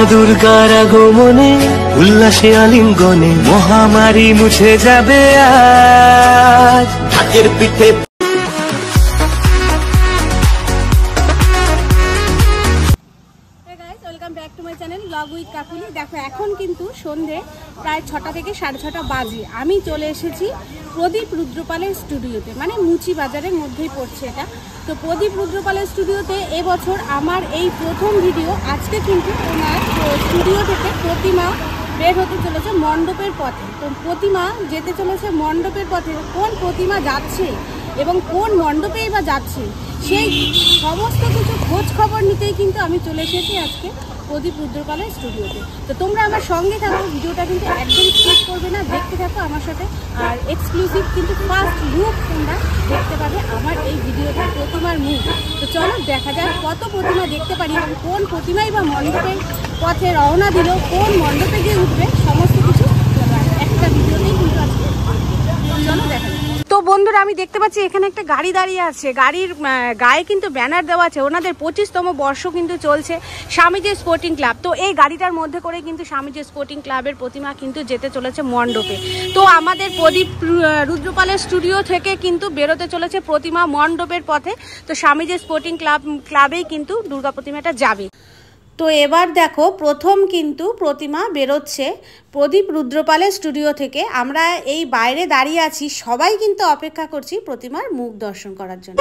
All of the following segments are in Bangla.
দুর্গার আগমনে উল্লাসে আলিঙ্গনে মহামারী মুছে যাবে আজ ঢাকের পিঠে। Welcome back to my channel vlog with Kakuli. দেখো এখন কিন্তু সন্ধে প্রায় 6টা থেকে 6:30 বাজে। আমি চলে এসেছি প্রদীপ রুদ্রপালের স্টুডিওতে, মানে মুচি বাজারের মধ্যেই পড়ছে এটা। তো প্রদীপ রুদ্রপালের স্টুডিওতে এবছর আমার এই প্রথম ভিডিও। আজকে কিন্তু ওনার স্টুডিও থেকে প্রতিমা বের হতে চলেছে মণ্ডপের পথে। তো প্রতিমা যেতে চলেছে মণ্ডপের পথে, কোন প্রতিমা যাচ্ছে এবং কোন মণ্ডপেই বা যাচ্ছে সেই সমস্ত কিছু খোঁজ খবর নিতেই কিন্তু আমি চলে এসেছি আজকে প্রদীপ রুদ্রপালের স্টুডিওতে। তো তোমরা আমার সঙ্গে থাকো, ভিডিওটা কিন্তু একদম স্কিপ করবে না, দেখতে থাকো আমার সাথে। আর এক্সক্লুসিভ কিন্তু ফার্স্ট লুক তোমরা দেখতে পাবে আমার এই ভিডিওতে প্রতিমার মুখ। তো চলো দেখা যাক কত প্রতিমা দেখতে পারি এবং কোন প্রতিমাই বা মণ্ডপের পথে রওনা দিল, কোন মণ্ডপে গিয়ে উঠবে, সমস্ত কিছু একটা ভিডিওতেই কিন্তু আজকে। চলো দেখা যাক। তো বন্ধুরা আমি দেখতে পাচ্ছি এখানে একটা গাড়ি দাঁড়িয়ে আছে, গাড়ির গায়ে কিন্তু ব্যানার দেওয়া আছে, ওনাদের 25তম বর্ষ কিন্তু চলছে স্বামীজি স্পোর্টিং ক্লাব। তো এই গাড়িটার মধ্যে করে কিন্তু স্বামীজি স্পোর্টিং ক্লাবের প্রতিমা কিন্তু যেতে চলেছে মণ্ডপে। তো আমাদের প্রদীপ রুদ্রপালের স্টুডিও থেকে কিন্তু বেরোতে চলেছে প্রতিমা মণ্ডপের পথে। তো স্বামীজি স্পোর্টিং ক্লাবেই কিন্তু দুর্গা প্রতিমাটা যাবে। তো এবার দেখো প্রথম কিন্তু প্রতিমা বেরোচ্ছে প্রদীপ রুদ্রপালের স্টুডিও থেকে। আমরা এই বাইরে দাঁড়িয়ে আছি, সবাই কিন্তু অপেক্ষা করছি প্রতিমার মুখ দর্শন করার জন্য।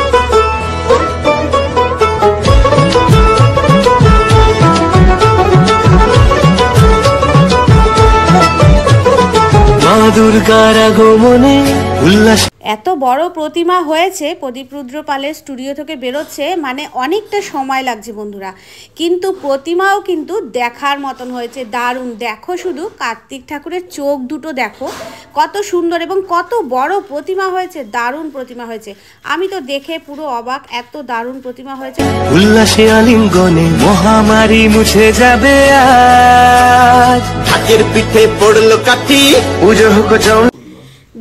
মা দুর্গার আগমনে উল্লাস। এত বড় প্রতিমা হয়েছে প্রদীপ রুদ্রপালের স্টুডিও থেকে বেরোচ্ছে, মানে অনেকটা সময় লাগছে বন্ধুরা, কিন্তু প্রতিমাও কিন্তু দেখার মতন হয়েছে, দারুণ। দেখো শুধু কার্তিক ঠাকুরের চোখ দুটো দেখো কত সুন্দর এবং কত বড় প্রতিমা হয়েছে, দারুণ প্রতিমা হয়েছে। আমি তো দেখে পুরো অবাক, এত দারুণ প্রতিমা হয়েছে। উল্লাসে আলিঙ্গনে মহামারী মুছে যাবে আজ ঢাকের পিঠে পড়লো কাঠি পুজো হোক।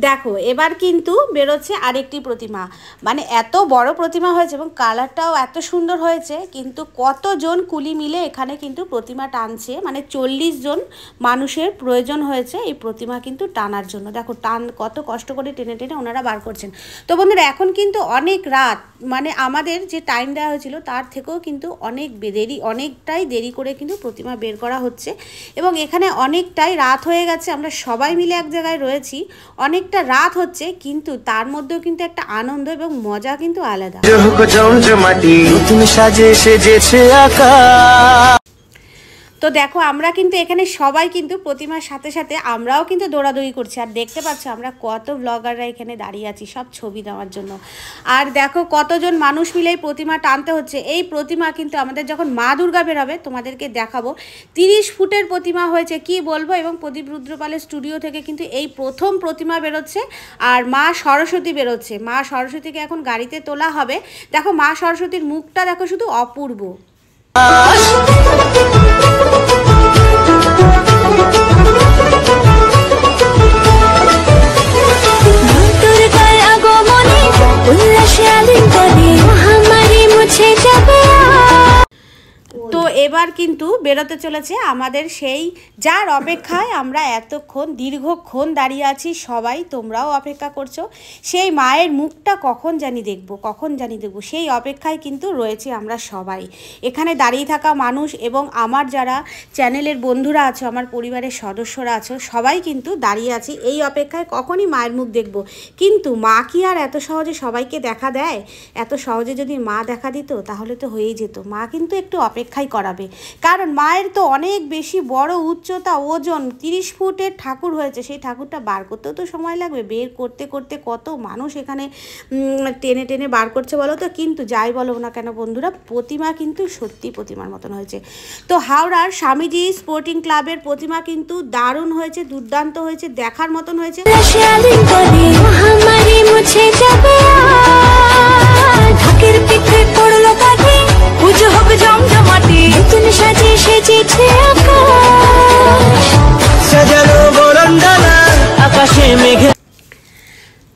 দেখো এবার কিন্তু বেরোচ্ছে আরেকটি প্রতিমা, মানে এত বড় প্রতিমা হয়েছে এবং কালারটাও এত সুন্দর হয়েছে। কিন্তু কতজন কুলি মিলে এখানে কিন্তু প্রতিমা টানছে, মানে 40 জন মানুষের প্রয়োজন হয়েছে এই প্রতিমা কিন্তু টানার জন্য। দেখো টান কত কষ্ট করে টেনে টেনে ওনারা বার করছেন। তো বন্ধুরা এখন কিন্তু অনেক রাত, মানে আমাদের যে টাইম দেওয়া হয়েছিল তার থেকেও কিন্তু অনেকটাই দেরি করে কিন্তু প্রতিমা বের করা হচ্ছে এবং এখানে অনেকটাই রাত হয়ে গেছে। আমরা সবাই মিলে এক জায়গায় রয়েছি, অনেকটা রাত হচ্ছে, কিন্তু তার মধ্যেও কিন্তু একটা আনন্দ এবং মজা কিন্তু আলাদা। তো দেখো আমরা কিন্তু এখানে সবাই কিন্তু প্রতিমার সাথে সাথে আমরাও কিন্তু দৌড়াদৌড়ি করছি। আর দেখতে পাচ্ছ আমরা কত ব্লগাররা এখানে দাঁড়িয়ে আছি সব ছবি দেওয়ার জন্য। আর দেখো কতজন মানুষ মিলে এই প্রতিমা টানতে হচ্ছে। এই প্রতিমা কিন্তু আমাদের যখন মা দুর্গা বেরোবে তোমাদেরকে দেখাবো। 30 ফুটের প্রতিমা হয়েছে, কি বলবো। এবং প্রদীপ রুদ্রপালের স্টুডিও থেকে কিন্তু এই প্রথম প্রতিমা বেরোচ্ছে আর মা সরস্বতী বেরোচ্ছে। মা সরস্বতীকে এখন গাড়িতে তোলা হবে। দেখো মা সরস্বতীর মুখটা দেখো শুধু অপূর্ব। তো এবার কিন্তু বেরোতে চলেছে আমাদের সেই যার অপেক্ষায় আমরা এতক্ষণ দীর্ঘক্ষণ দাঁড়িয়ে আছি সবাই, তোমরাও অপেক্ষা করছো। সেই মায়ের মুখটা কখন জানি দেখবো সেই অপেক্ষায় কিন্তু রয়েছে আমরা সবাই এখানে দাঁড়িয়ে থাকা মানুষ এবং আমার যারা চ্যানেলের বন্ধুরা আছো, আমার পরিবারের সদস্যরা আছো, সবাই কিন্তু দাঁড়িয়ে আছি এই অপেক্ষায় কখনই মায়ের মুখ দেখব। কিন্তু মা কি আর এত সহজে সবাইকে দেখা দেয়? এত সহজে যদি মা দেখা দিত তাহলে তো হয়েই যেত। মা কিন্তু একটু অপেক্ষাই করাবে, কারণ মায়ের তো অনেক বেশি বড় উচ্চতা, ওজন, 30 ফুটের ঠাকুর হয়েছে। সেই ঠাকুরটা বার করতেও তো সময় লাগবে। বের করতে করতে কত মানুষ এখানে টেনে টেনে বার করছে বলো তো। কিন্তু যাই বলো না কেন বন্ধুরা, প্রতিমা কিন্তু সত্যি প্রতিমার মতন হয়েছে। তো হাওড়ার স্বামীজি স্পোর্টিং ক্লাবের প্রতিমা কিন্তু দারুণ হয়েছে, দুর্দান্ত হয়েছে, দেখার মতন হয়েছে।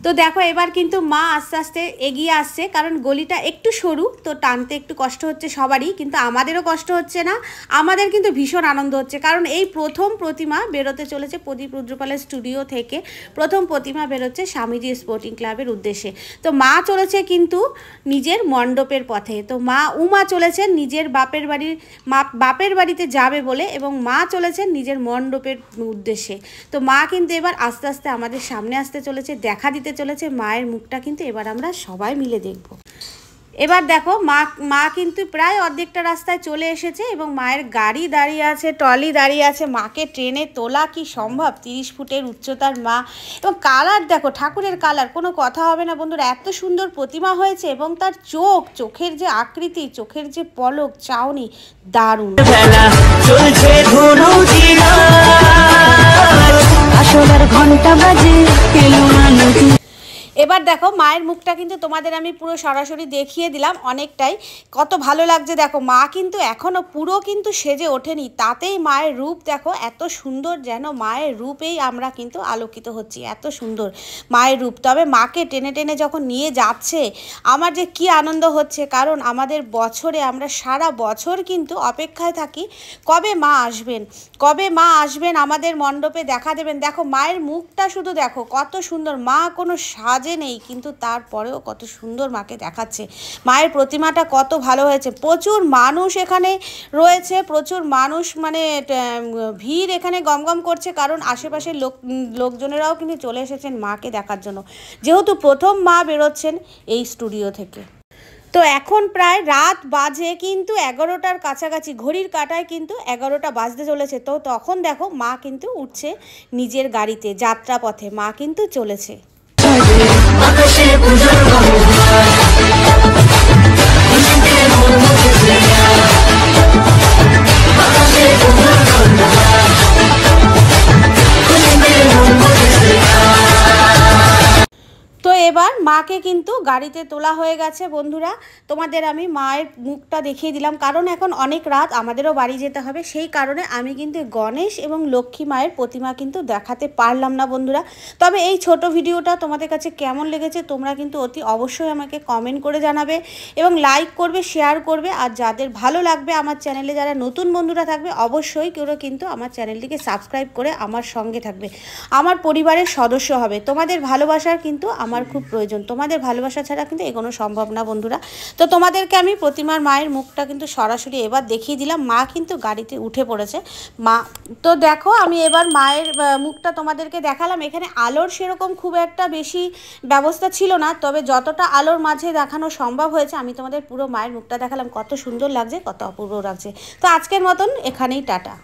তো দেখো এবার কিন্তু মা আস্তে আস্তে এগিয়ে আসছে, কারণ গলিটা একটু সরু, তো টানতে একটু কষ্ট হচ্ছে সবারই, কিন্তু আমাদেরও কষ্ট হচ্ছে না, আমাদের কিন্তু ভীষণ আনন্দ হচ্ছে। কারণ এই প্রথম প্রতিমা বেরোতে চলেছে প্রদীপ রুদ্রপালের স্টুডিও থেকে, প্রথম প্রতিমা বেরোচ্ছে স্বামীজি স্পোর্টিং ক্লাবের উদ্দেশ্যে। তো মা চলেছে কিন্তু নিজের মণ্ডপের পথে। তো মা উমা চলেছেন নিজের বাপের বাড়িতে যাবে বলে, এবং মা চলেছেন নিজের মণ্ডপের উদ্দেশ্যে। তো মা কিন্তু এবার আস্তে আস্তে আমাদের সামনে আসতে চলেছে, দেখা দিতে চলেছে। মায়ের মুখটা কিন্তু এবার আমরা সবাই মিলে দেখব। এবার দেখো মা কিন্তু প্রায় অর্ধেকটা রাস্তায় চলে এসেছে, এবং মায়ের গাড়ি দাঁড়িয়ে আছে, ট্রলি দাঁড়িয়ে আছে। মাকে ট্রেনে তোলা কি সম্ভব? 30 ফুটের উচ্চতার মা, এবং কালার দেখো, ঠাকুরের কালার কোনো কথা হবে না বন্ধুরা, এত সুন্দর প্রতিমা হয়েছে। এবং তার চোখের যে আকৃতি, চোখের যে পলক, চাউনি, দারুণ। ঘন্টা বাজে এবার দেখো মায়ের মুখটা কিন্তু তোমাদের আমি পুরো সরাসরি দেখিয়ে দিলাম, অনেকটাই কত ভালো লাগছে। দেখো মা কিন্তু এখনও পুরো কিন্তু সেজে ওঠেনি, তাতেই মায়ের রূপ দেখো এত সুন্দর, যেন মায়ের রূপেই আমরা কিন্তু আলোকিত হচ্ছি, এত সুন্দর মায়ের রূপ। তবে মাকে টেনে টেনে যখন নিয়ে যাচ্ছে আমার যে কি আনন্দ হচ্ছে, কারণ আমাদের বছরে আমরা সারা বছর কিন্তু অপেক্ষায় থাকি কবে মা আসবেন, কবে মা আসবেন আমাদের মণ্ডপে দেখা দেবেন। দেখো মায়ের মুখটা শুধু দেখো কত সুন্দর, মা কোনো সাজে নেই, কিন্তু তারপরেও কত সুন্দর মাকে দেখাচ্ছে। মায়ের প্রতিমাটা কত ভালো হয়েছে, প্রচুর মানুষ এখানে রয়েছে, প্রচুর মানুষ, মানে ভিড় এখানে গমগম করছে, কারণ আশেপাশের লোকজনেরাও কিন্তু চলে এসেছেন মাকে দেখার জন্য, যেহেতু প্রথম মা বেরোচ্ছেন এই স্টুডিও থেকে। তো এখন প্রায় রাত বাজে কিন্তু 11টার কাছাকাছি, ঘড়ির কাঁটায় কিন্তু 11টা বাজতে চলেছে। তো তখন দেখো মা কিন্তু উঠছে নিজের গাড়িতে, যাত্রাপথে মা কিন্তু চলেছে। তো এবার মাকে কিন্তু গাড়িতে তোলা হয়ে গেছে বন্ধুরা, তোমাদের আমি মায়ের মুখটা দেখিয়ে দিলাম, কারণ এখন অনেক রাত, আমাদেরও বাড়ি যেতে হবে, সেই কারণে আমি কিন্তু গণেশ এবং লক্ষ্মী মায়ের প্রতিমা কিন্তু দেখাতে পারলাম না বন্ধুরা। তবে এই ছোট ভিডিওটা তোমাদের কাছে কেমন লেগেছে তোমরা কিন্তু অতি অবশ্যই আমাকে কমেন্ট করে জানাবে, এবং লাইক করবে, শেয়ার করবে। আর যাদের ভালো লাগবে আমার চ্যানেলে, যারা নতুন বন্ধুরা থাকবে, অবশ্যই কেউ কিন্তু আমার চ্যানেলটিকে সাবস্ক্রাইব করে আমার সঙ্গে থাকবে, আমার পরিবারের সদস্য হবে। তোমাদের ভালোবাসার কিন্তু আমার খুব প্রয়োজন, তোমাদের ভালোবাসা ছাড়া কিন্তু এগোনো সম্ভব না বন্ধুরা। তো তোমাদেরকে আমি প্রতিমার মায়ের মুখটা কিন্তু সরাসরি এবার দেখিয়ে দিলাম, মা কিন্তু গাড়িতে উঠে পড়েছে মা। তো দেখো আমি এবার মায়ের মুখটা তোমাদেরকে দেখালাম। এখানে আলোর সেরকম খুব একটা বেশি ব্যবস্থা ছিল না, তবে যতটা আলোর মাঝে দেখানো সম্ভব হয়েছে আমি তোমাদের পুরো মায়ের মুখটা দেখালাম। কত সুন্দর লাগছে, কত অপূর্ব লাগছে। তো আজকের মতন এখানেই টাটা।